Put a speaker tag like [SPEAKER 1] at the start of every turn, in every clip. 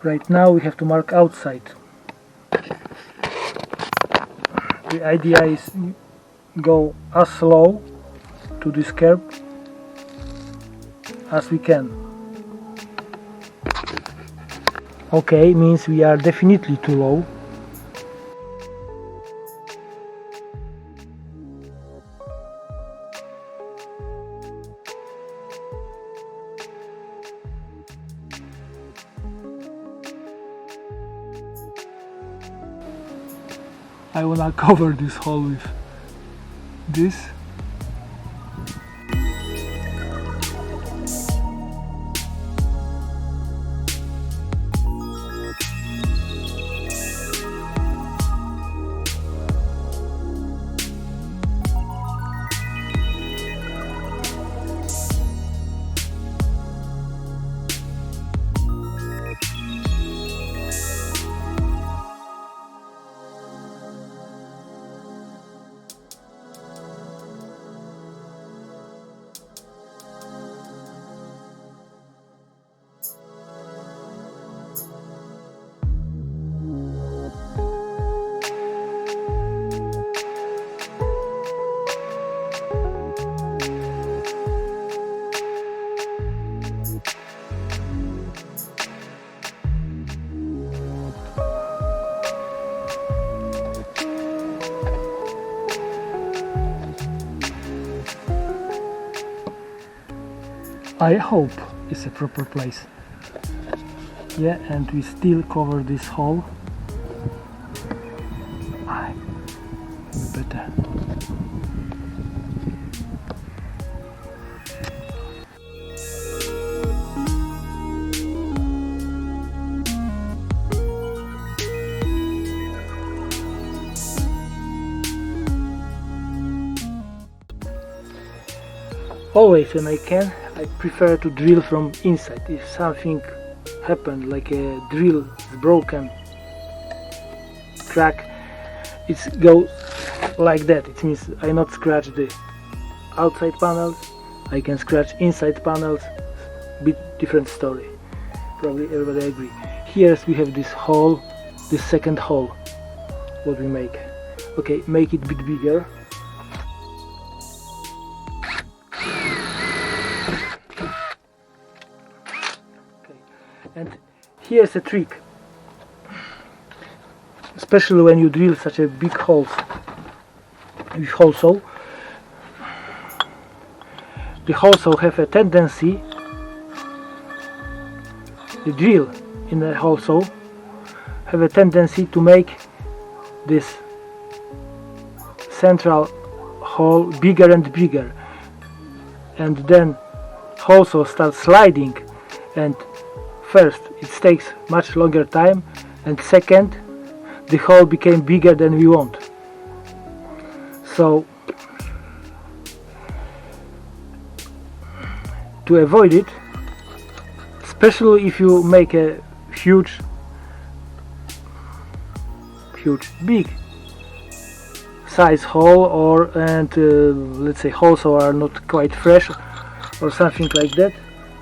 [SPEAKER 1] Right now we have to mark outside. The idea is go as slow to this curb as we can. Okay, means we are definitely too low. I wanna cover this hole with this. I hope it's a proper place. Yeah, and we still cover this hole. Better. Always when I can, I prefer to drill from inside. If something happened, like a drill is broken, crack, it goes like that. It means I not scratch the outside panels, I can scratch inside panels. Bit different story. Probably everybody agree. Here we have this hole, this second hole. What we make? Okay, make it a bit bigger. And here's a trick, especially when you drill such a big holes with hole saw. The hole saw have a tendency, the drill in the hole saw have a tendency to make this central hole bigger and bigger, and then hole saw starts sliding, and first, it takes much longer time, and second, the hole became bigger than we want. So, to avoid it, especially if you make a huge, big size hole, or let's say holes are not quite fresh or something like that,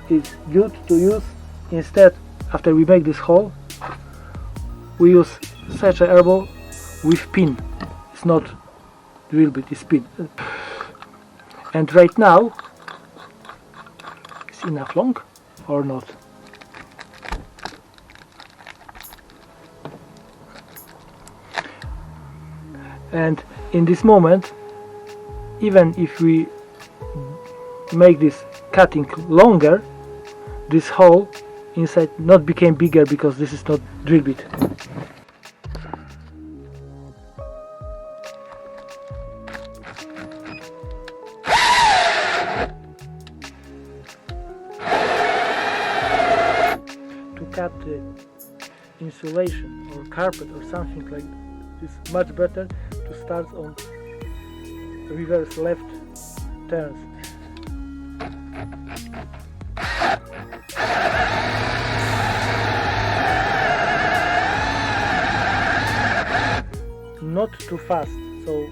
[SPEAKER 1] it's good to use. Instead, after we make this hole, we use such an elbow with pin. It's not drill bit, it's pin. And right now, it's enough long or not? And in this moment, even if we make this cutting longer, this hole inside not became bigger because this is not drill bit. To cut the insulation or carpet or something like it's much better to start on reverse left turns. Not too fast, so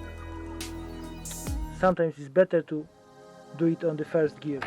[SPEAKER 1] sometimes it's better to do it on the first gear.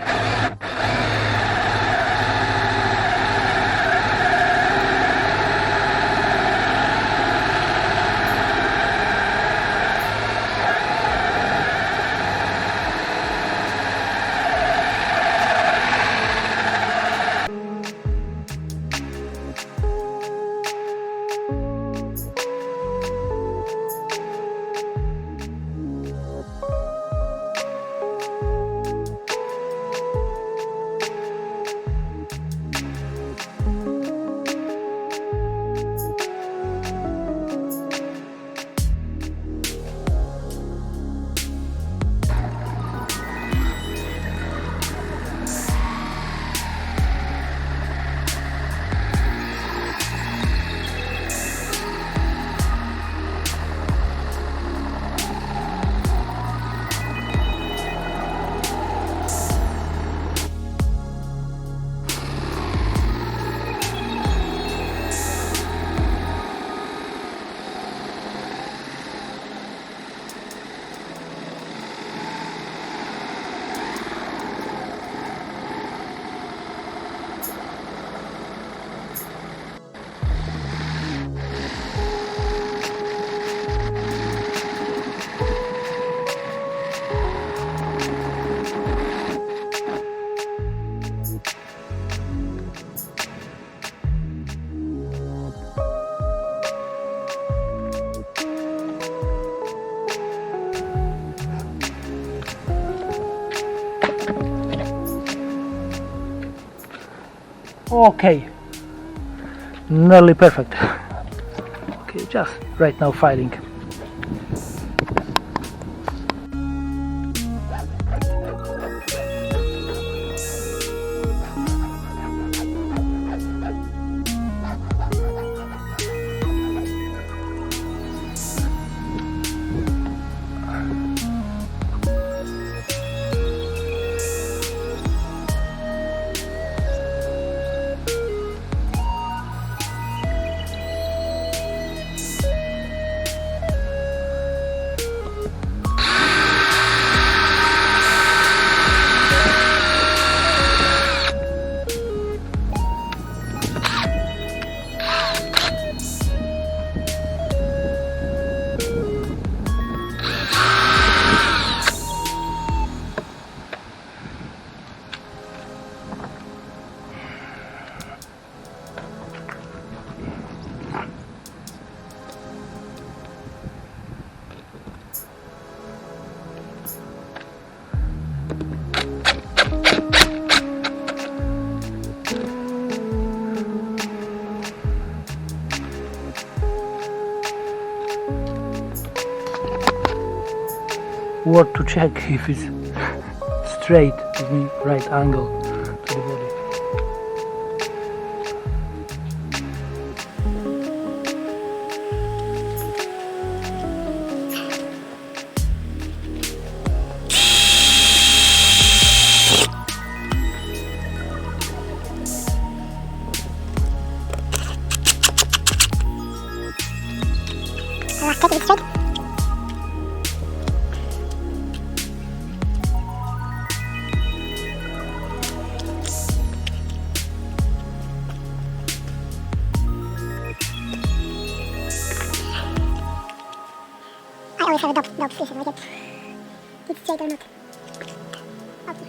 [SPEAKER 1] Okay, nearly perfect. Okay, just right now filing. What to check if it's straight, with the right angle to the body.
[SPEAKER 2] Take it straight. I always have a dog station like it. It's straight or not. Okay.